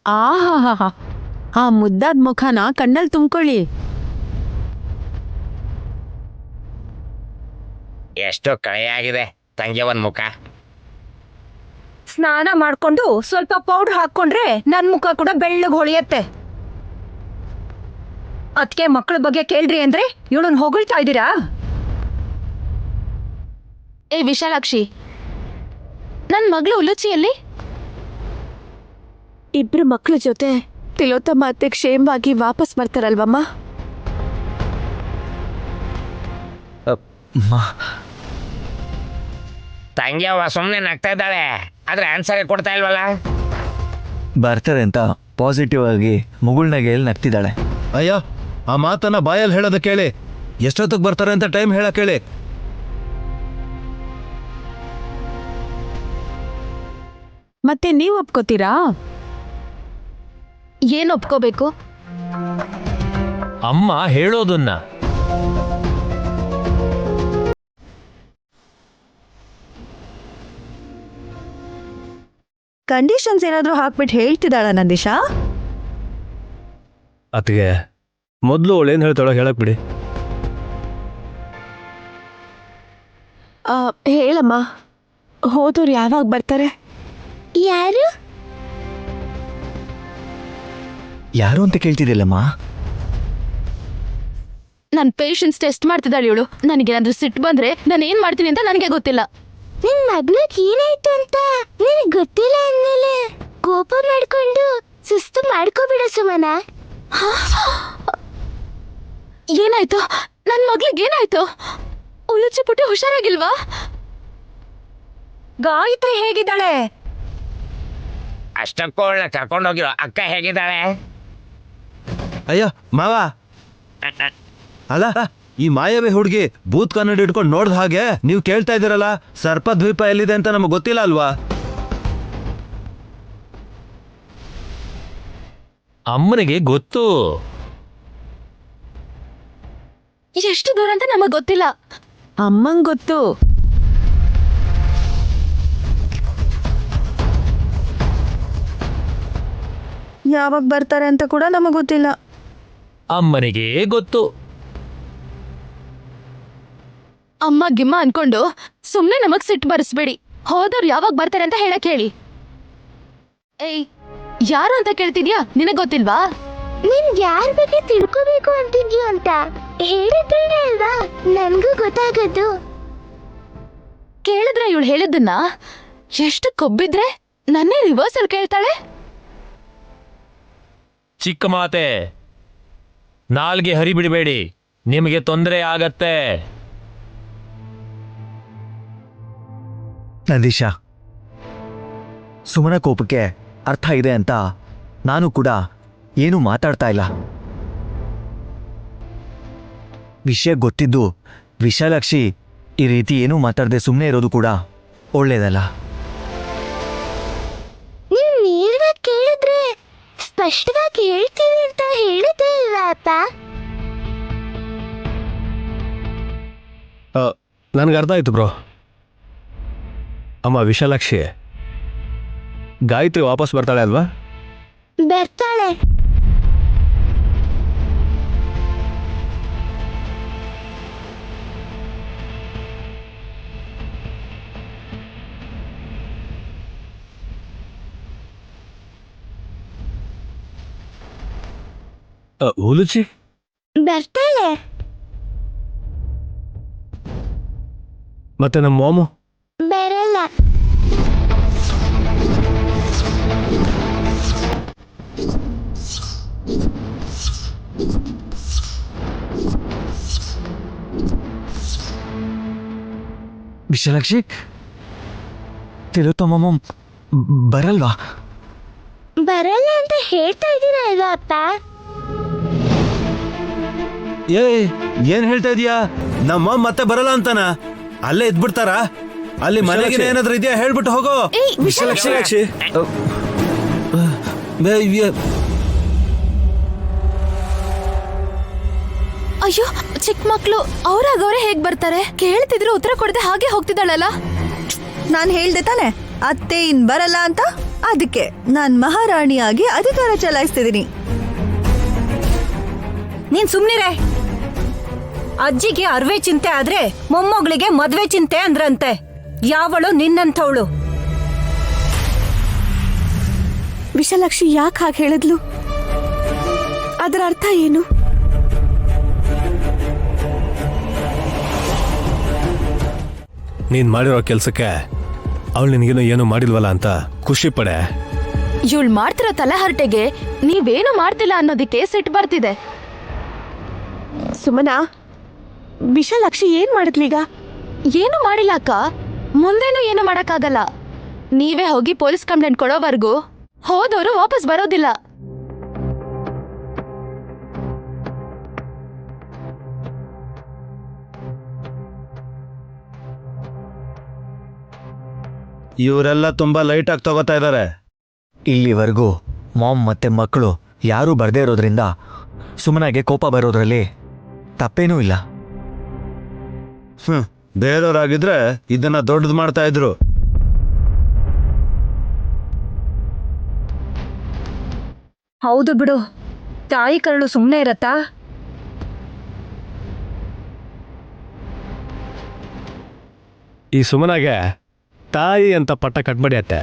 ಆಹಾ, ಆ ಮುದ್ದಾದ ಮುಖನ ಕಣ್ಣಲ್ಲಿ ತುಂಬ್ಕೊಳ್ಳಿ. ಎಷ್ಟು ಕಳೆಯಾಗಿದೆ ತಂಗಿಯವನ್ ಮುಖ. ಸ್ನಾನ ಮಾಡ್ಕೊಂಡು ಸ್ವಲ್ಪ ಪೌಡರ್ ಹಾಕೊಂಡ್ರೆ ನನ್ ಮುಖ ಕೂಡ ಬೆಳ್ಳಗ್ ಹೊಳಿಯತ್ತೆ. ಅದಕ್ಕೆ ಮಕ್ಕಳ ಬಗ್ಗೆ ಕೇಳ್ರಿ ಅಂದ್ರೆ ಇವಳನ್ನ ಹೊಗಳ್ತಾ ಇದ್ದೀರಾ? ಏ ವಿಶಾಲಾಕ್ಷಿ, ನನ್ ಮಗಳು ಉಲುಚಿಯಲ್ಲಿ? ಇಬ್ರು ಮಕ್ಳ ಜೊತೆ ತಿಲೋತ್ತಮ ಅತ್ತೆ ಕ್ಷೇಮವಾಗಿ ವಾಪಸ್ ಬರ್ತಾರಲ್ವಮ್ಮ? ತಂಗಿಯವ್ವ ಸುಮ್ಮನೆ ನಗ್ತಾ ಇದ್ದಾಳೆ, ಆದ್ರೆ ಆನ್ಸರ್ ಕೊಡ್ತಾ ಇಲ್ವಲ್ಲ. ಬರ್ತಾರೆ ಅಂತ ಪಾಸಿಟಿವ್ ಆಗಿ ಮುಗುಳ್ನಾಗೆ ನಗ್ತಿದ್ದಾಳೆ. ಅಯ್ಯ, ಆ ಮಾತನ್ನ ಬಾಯಲ್ಲಿ ಹೇಳೋದ ಕೇಳಿ. ಎಷ್ಟೊತ್ತಿಗೆ ಬರ್ತಾರೆ ಅಂತ ಟೈಮ್ ಹೇಳಕ್ ಹೇಳಿ. ಮತ್ತೆ ನೀವ್ ಒಪ್ಕೋತೀರಾ? ಏನ್ ಒಪ್ಕೋಬೇಕು? ಅಮ್ಮ ಹೇಳೋದನ್ನ. ಕಂಡೀಷನ್ಸ್ ಏನಾದ್ರೂ ಹಾಕ್ಬಿಟ್ಟು ಹೇಳ್ತಿದ್ದಾಳ ನಂದೀಶಾ? ಅತ್ತಿಗೆ ಮೊದಲು ಅವಳು ಏನು ಹೇಳ್ತಾಳೋ ಹೇಳಕ್ ಬಿಡಿ. ಹೇಳಮ್ಮ, ಹೋದವ್ರು ಯಾವಾಗ ಬರ್ತಾರೆ? ಯಾರು ಯಾರು ಅಂತ ಕೇಳ್ತಿದ್ದಿಲ್ಲಮ್ಮ? ನನ್ ಪೇಷನ್ಸ್ ಟೆಸ್ಟ್ ಮಾಡ್ತಿದ್ದಾಳೆ ಇವಳು. ನನಗೇನಾದ್ರೂ ಸಿಟ್ಟು ಬಂದ್ರೆ ನಾನು ಏನ್ ಮಾಡ್ತೀನಿ ಅಂತ ನನಗೆ ಗೊತ್ತಿಲ್ಲ. ನಿನ್ ಮಗ್ಳಿಗೆ ಏನಾಯ್ತು ಅಂತ ನಿನಗೆ ಗೊತ್ತಿಲ್ಲ ಅಂದ್ಮೇಲೆ ಕೋಪ ಮಾಡ್ಕೊಂಡು ಸುಸ್ತು ಮಾಡ್ಕೋಬಿಡ ಸುಮನ. ಏನಾಯ್ತು? ನನ್ ಮಗ್ಳಿಗೆ ಏನಾಯ್ತು? ಉಲುಚಿ ಪುಟ್ಟಿ ಹುಷಾರಾಗಿಲ್ವಾ? ಗಾಯತ್ರಿ ಹೇಗಿದ್ದಾಳೆ? ಅಷ್ಟಕ್ಕೂ ಕರ್ಕೊಂಡೋಗಿರೋ ಅಕ್ಕ ಹೇಗಿದ್ದಾಳೆ? ಅಯ್ಯ ಮಾವ, ಅಲ್ಲ ಈ ಮಾಯವೇ ಹುಡುಗಿ ಬೂತ್ ಕನ್ನಡಿ ಇಟ್ಕೊಂಡು ನೋಡ್ದ ಹಾಗೆ ನೀವು ಕೇಳ್ತಾ ಇದ್ದೀರಲ್ಲ, ಸರ್ಪ ದ್ವೀಪ ಎಲ್ಲಿದೆ ಅಂತ ನಮಗೆ ಗೊತ್ತಿಲ್ಲ ಅಲ್ವಾ? ಅಮ್ಮನಿಗೆ ಗೊತ್ತು. ಎಷ್ಟು ದೂರ ಅಂತ ನಮಗ್ ಗೊತ್ತಿಲ್ಲ. ಅಮ್ಮಂಗ್ ಗೊತ್ತು. ಯಾವಾಗ ಬರ್ತಾರೆ ಅಂತ ಕೂಡ ನಮಗ್ ಗೊತ್ತಿಲ್ಲ. ಅಮ್ಮನಿಗೆ ಗೊತ್ತು. ಅಮ್ಮ ಗಿಮ್ಮ ಅನ್ಕೊಂಡು ಸುಮ್ನೆ ನಮಗ್ ಸಿಟ್ಟು ಬರಿಸ್ಬೇಡಿ. ಹೋದವ್ರು ಯಾವಾಗ ಬರ್ತಾರೆ ಅಂತ ಹೇಳಕ್ ಹೇಳಿ. ಏಯ್, ಯಾರು ಅಂತ ಕೇಳ್ತಿದ್ಯಾ? ನಿನಗ್ ಗೊತ್ತಿಲ್ವಾ? ನಿನ್ ಯಾರ ಬಗ್ಗೆ ತಿಳ್ಕೋಬೇಕು ಅಂತಿದ್ಯೋ ಅಂತ ಹೇಳಿದ್ರೇನೆ ಅಲ್ವಾ ನನ್ಗೂ ಗೊತ್ತಾಗದ್ದು. ಕೇಳಿದ್ರೆ ಇವಳು ಹೇಳಿದ್ದನ್ನ ಎಷ್ಟು ಕೊಬ್ಬಿದ್ರೆ ನನ್ನೇ ರಿವರ್ಸಲ್ ಕೇಳ್ತಾಳೆ. ಚಿಕ್ಕ ಮಾತೆ, ನಾಲ್ಗೆ ಹರಿಬಿಡಬೇಡಿ, ನಿಮಗೆ ತೊಂದರೆ ಆಗತ್ತೆ. ನಂದೀಶ, ಸುಮನ ಕೋಪಕ್ಕೆ ಅರ್ಥ ಇದೆ ಅಂತ ನಾನು ಕೂಡ ಏನೂ ಮಾತಾಡ್ತಾ ಇಲ್ಲ. ವಿಷಯ ಗೊತ್ತಿದ್ದು ವಿಶಾಲಾಕ್ಷಿ ಈ ರೀತಿ ಏನೂ ಮಾತಾಡದೆ ಸುಮ್ಮನೆ ಇರೋದು ಕೂಡ ಒಳ್ಳೇದಲ್ಲ. ನೀನ್ ನೇರವಾಗಿ ಕೇಳಿದ್ರೆ ಸ್ಪಷ್ಟವಾಗಿ ಹೇಳ್ತೀನಿ ಅಂತ ಹೇಳಿದ್ದೆ ಇಲ್ವಾ ಅಪ್ಪ? ನನ್ಗೆ ಅರ್ಥ ಆಯ್ತು ಬ್ರೋ. ಅಮ್ಮ ವಿಶಾಲಾಕ್ಷಿ, ಗಾಯತ್ರಿ ವಾಪಸ್ ಬರ್ತಾಳೆ ಅಲ್ವಾ? ಬರ್ತಾಳೆ. ಉಲುಚಿ ಬರ್ತಾಳೆ. ಮತ್ತೆ ನಮ್ಮ ಮಾಮು ಬರಲ್ಲ. ವಿಶಾಲಾಕ್ಷಿ, ತಿಲೋತ್ತಮ ಬರಲ್ವಾ? ಬರಲ್ಲ ಅಂತ ಹೇಳ್ತಾ ಇದ್ದೀರ ಅಲ್ವಾ ಅಪ್ಪ? ಏನ್ ಹೇಳ್ತಾ ಇದೀಯಾ? ನಮ್ಮ ಮತ್ತೆ ಬರಲ್ಲ ಅಂತಾನ? ಅಲ್ಲೇ ಇದ್ಬಿಡ್ತಾರ? ಅಲ್ಲಿ ಮನೆಗೆ ಏನಾದ್ರೂ ಇದೆಯಾ ಹೇಳ್ಬಿಟ್ಟು ಹೋಗೋ. ವಿಶಾಲಾಕ್ಷಿ, ಅಯ್ಯೋ, ಚಿಕ್ಕ ಮಕ್ಳು ಅವ್ರಾಗವ್ರೆ ಹೇಗ್ ಬರ್ತಾರೆ? ಕೇಳ್ತಿದ್ರು ಉತ್ತರ ಕೊಡದೆ ಹಾಗೆ ಹೋಗ್ತಿದ್ದಾಳಲ್ಲ. ನಾನ್ ಹೇಳ್ದೆ ತಾನೆ ಅತ್ತೆ ಇನ್ ಬರಲ್ಲ ಅಂತ. ಅದಕ್ಕೆ ನಾನ್ ಮಹಾರಾಣಿಯಾಗಿ ಅಧಿಕಾರ ಚಲಾಯಿಸ್ತಿದ್ದೀನಿ. ನೀನ್ ಸುಮ್ನಿರೆ. ಅಜ್ಜಿಗೆ ಅರ್ವೆ ಚಿಂತೆ ಆದ್ರೆ ಮೊಮ್ಮಗಳಿಗೆ ಮದ್ವೆ ಚಿಂತೆ ಅಂದ್ರಂತೆ. ಯಾವಳು ನಿನ್ನಂಥವಳು? ವಿಶಾಲಾಕ್ಷಿ ಯಾಕೆ ಹಾಗೆ ಹೇಳಿದ್ಲು? ಅದರ ಅರ್ಥ ಏನು? ನೀನ್ ಮಾಡಿರೋ ಕೆಲ್ಸಕ್ಕೆ ಅವಳು ನಿನಗೇನು ಏನು ಮಾಡಿಲ್ವಲ್ಲ ಅಂತ ಖುಷಿ ಪಡೆ. ಇವಳು ಮಾಡ್ತಿರೋ ತಲೆಹರಟೆಗೆ ನೀವೇನು ಮಾಡ್ತಿಲ್ಲ ಅನ್ನೋದಕ್ಕೆ ಸಿಟ್ಟು ಬರ್ತಿದೆ. ಸುಮನಾ, ವಿಶಾಲಾಕ್ಷಿ ಏನ್ ಮಾಡಿದ್ಲೀಗ? ಏನು ಮಾಡಿಲ್ಲ ಅಕ್ಕ, ಮುಂದೇನು ಏನು ಮಾಡಕ್ಕಾಗಲ್ಲ. ನೀವೇ ಹೋಗಿ ಪೊಲೀಸ್ ಕಂಪ್ಲೇಂಟ್ ಕೊಡೋವರೆಗೂ ಹೋದವರು ವಾಪಸ್ ಬರೋದಿಲ್ಲ. ಇವರೆಲ್ಲ ತುಂಬಾ ಲೈಟ್ ಆಗಿ ತಗೋತಾ ಇದ್ದಾರೆ. ಇಲ್ಲಿವರೆಗೂ ಮಾಮ್ ಮತ್ತೆ ಮಕ್ಕಳು ಯಾರೂ ಬರ್ದೇ ಇರೋದ್ರಿಂದ ಸುಮನಾಗೆ ಕೋಪ ಬರೋದ್ರಲ್ಲಿ ತಪ್ಪೇನೂ ಇಲ್ಲ. ಬೇರೆಯವರಾಗಿದ್ರೆ ಇದನ್ನ ದೊಡ್ಡದು ಮಾಡ್ತಾ ಇದ್ರು. ಹೌದು ಬಿಡು, ತಾಯಿ ಕರಳು ಸುಮ್ನೆ ಇರತ್ತಾ? ಈ ಸುಮನಾಗೆ ತಾಯಿ ಅಂತ ಪಟ್ಟ ಕಟ್ಬೇಡಿ ಅತ್ತೆ.